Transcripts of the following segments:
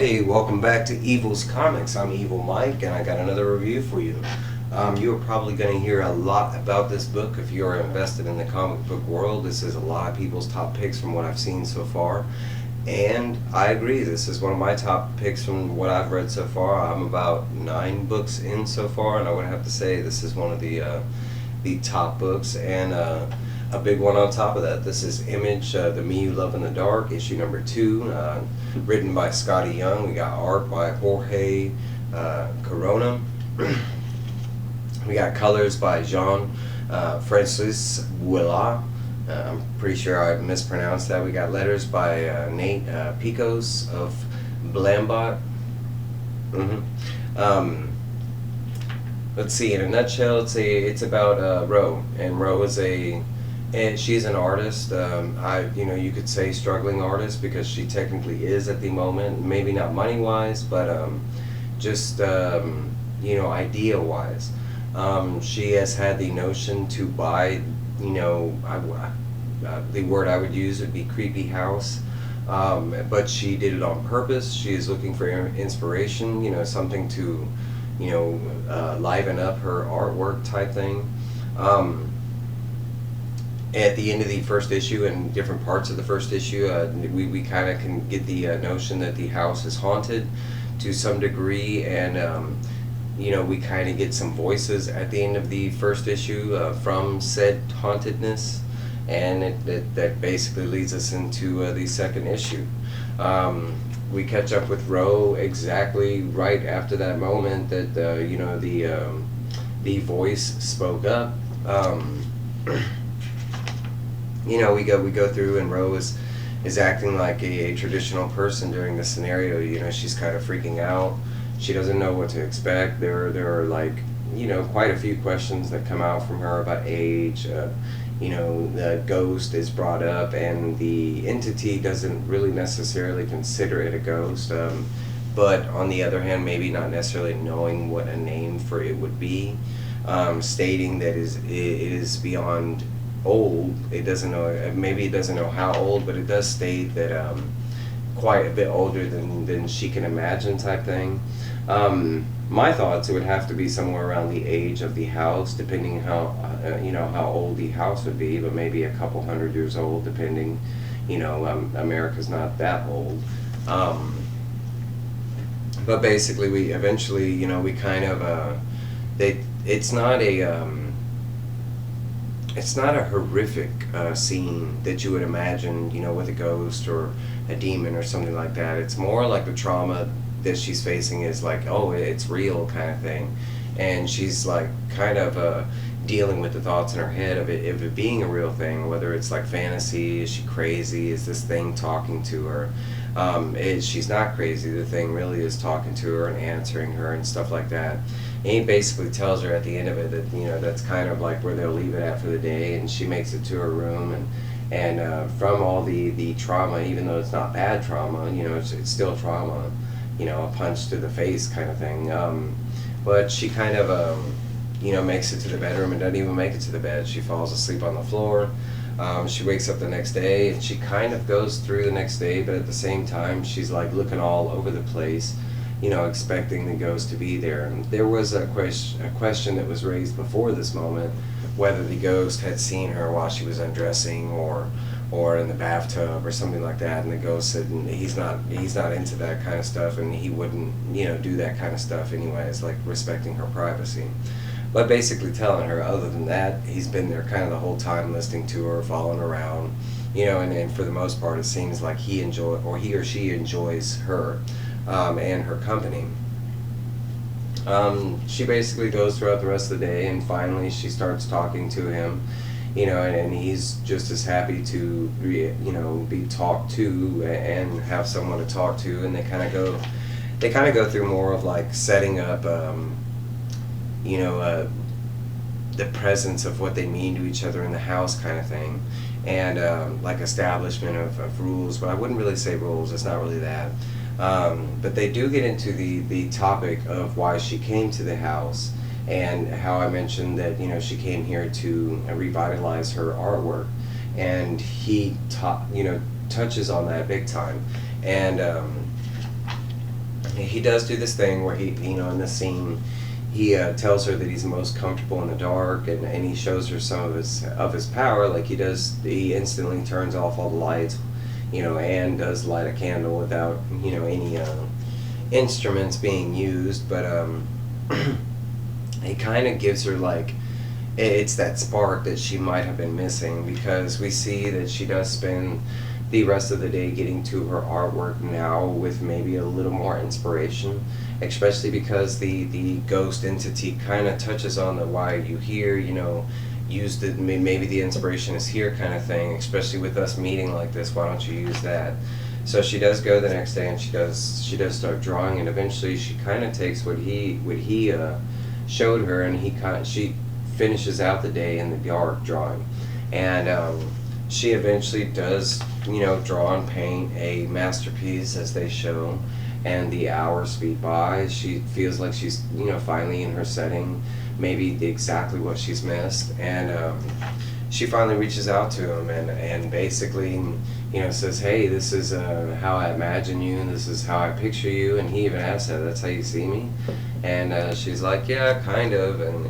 Hey, welcome back to Evil's Comics. I'm Evil Mike, and I got another review for you. You're probably going to hear a lot about this book if you're invested in the comic book world. This is a lot of people's top picks from what I've seen so far, and I agree. This is one of my top picks from what I've read so far. I'm about 9 books in so far, and I would have to say this is one of the top books, and a big one on top of that. This is Image, The Me You Love in the Dark, issue number 2, written by Scottie Young. We got art by Jorge Corona. We got colors by Jean-Francois. I'm pretty sure I mispronounced that. We got letters by Nate Piekos of BlamBot. Let's see. In a nutshell, it's about Ro, and Ro is and she's an artist. You could say struggling artist, because she technically is at the moment. Maybe not money wise, but just idea wise. She has had the notion to buy, the word I would use would be creepy house. But she did it on purpose. She is looking for inspiration, something to, liven up her artwork type thing. At the end of the first issue and different parts of the first issue, we kind of can get the notion that the house is haunted to some degree, and we kind of get some voices at the end of the first issue from said hauntedness, and that basically leads us into the second issue. We catch up with Ro exactly right after that moment that the voice spoke up. We go through, and Ro is acting like a traditional person during the scenario. She's kind of freaking out. She doesn't know what to expect. There are quite a few questions that come out from her about age. The ghost is brought up, and the entity doesn't really necessarily consider it a ghost. But on the other hand, maybe not necessarily knowing what a name for it would be, stating that it is beyond old. It doesn't know, maybe it doesn't know how old, but it does state that quite a bit older than she can imagine type thing. My thoughts, it would have to be somewhere around the age of the house, depending how old the house would be, but maybe a couple hundred years old, depending. America's not that old. But basically, we eventually, we kind of it's not a horrific scene that you would imagine, with a ghost or a demon or something like that. It's more like the trauma that she's facing is like, oh, it's real kind of thing. And she's like kind of dealing with the thoughts in her head of it being a real thing, whether it's like fantasy, is she crazy, is this thing talking to her? She's not crazy, the thing really is talking to her and answering her and stuff like that. And he basically tells her at the end of it that, that's kind of like where they'll leave it at for the day, and she makes it to her room, and from all the trauma, even though it's not bad trauma, it's still trauma, a punch to the face kind of thing. But she kind of, makes it to the bedroom and doesn't even make it to the bed. She falls asleep on the floor. She wakes up the next day, and she kind of goes through the next day, but at the same time, she's like looking all over the place, expecting the ghost to be there. And there was a question that was raised before this moment, whether the ghost had seen her while she was undressing or in the bathtub or something like that. And the ghost said he's not into that kind of stuff, and he wouldn't, do that kind of stuff anyways, like respecting her privacy. But basically telling her, other than that, he's been there kind of the whole time, listening to her, following around, and for the most part, it seems like he or she enjoys her and her company. She basically goes throughout the rest of the day, and finally she starts talking to him, and he's just as happy to be talked to and have someone to talk to. And they kind of go through more of like setting up the presence of what they mean to each other in the house kind of thing, and like establishment of rules. But I wouldn't really say rules, it's not really that. But they do get into the topic of why she came to the house, and how I mentioned that she came here to revitalize her artwork, and he touches on that big time. And he does do this thing where he, in this scene, he tells her that he's most comfortable in the dark, and he shows her some of his power. Like he instantly turns off all the lights, and does light a candle without any instruments being used. But it kind of gives her like it's that spark that she might have been missing, because we see that she does spend the rest of the day getting to her artwork now with maybe a little more inspiration, especially because the ghost entity kind of touches on the why are you here, use the maybe the inspiration is here kind of thing, especially with us meeting like this, why don't you use that. So she does go the next day, and she does start drawing, and eventually she kind of takes what he showed her, and she finishes out the day in the dark drawing, and she eventually does draw and paint a masterpiece as they show, and the hours speed by. She feels like she's finally in her setting, maybe exactly what she's missed, and she finally reaches out to him and basically says, hey, this is how I imagine you, and this is how I picture you. And he even asks her, that's how you see me? And she's like, yeah, kind of. And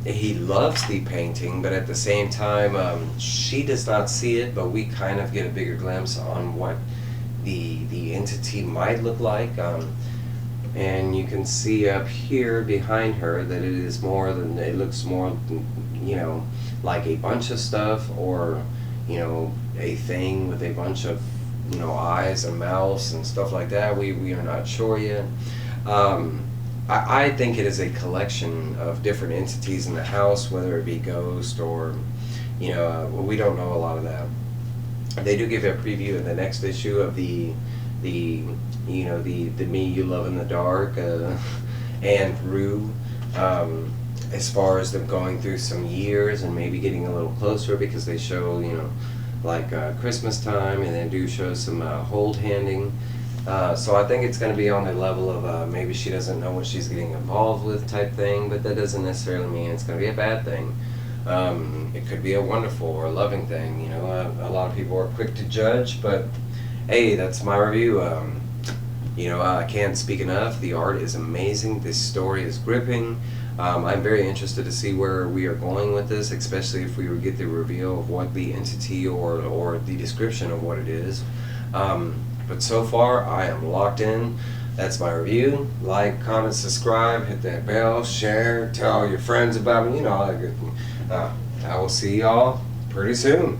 he loves the painting, but at the same time, she does not see it, but we kind of get a bigger glimpse on what the entity might look like. And you can see up here behind her that it looks more like a bunch of stuff, or a thing with a bunch of eyes and mouths and stuff like that. We are not sure yet. I think it is a collection of different entities in the house, whether it be ghost or we don't know a lot of that. They do give a preview in the next issue of the Me You Love in the Dark and Rue, as far as them going through some years and maybe getting a little closer, because they show like Christmas time, and they do show some hold handing. So I think it's going to be on the level of maybe she doesn't know what she's getting involved with type thing, but that doesn't necessarily mean it's going to be a bad thing. It could be a wonderful or loving thing. A lot of people are quick to judge, but hey, that's my review. I can't speak enough. The art is amazing. This story is gripping. I'm very interested to see where we are going with this, especially if we get the reveal of what the entity or the description of what it is. But so far, I am locked in. That's my review. Like, comment, subscribe, hit that bell, share, tell all your friends about me, all that good. I will see y'all pretty soon.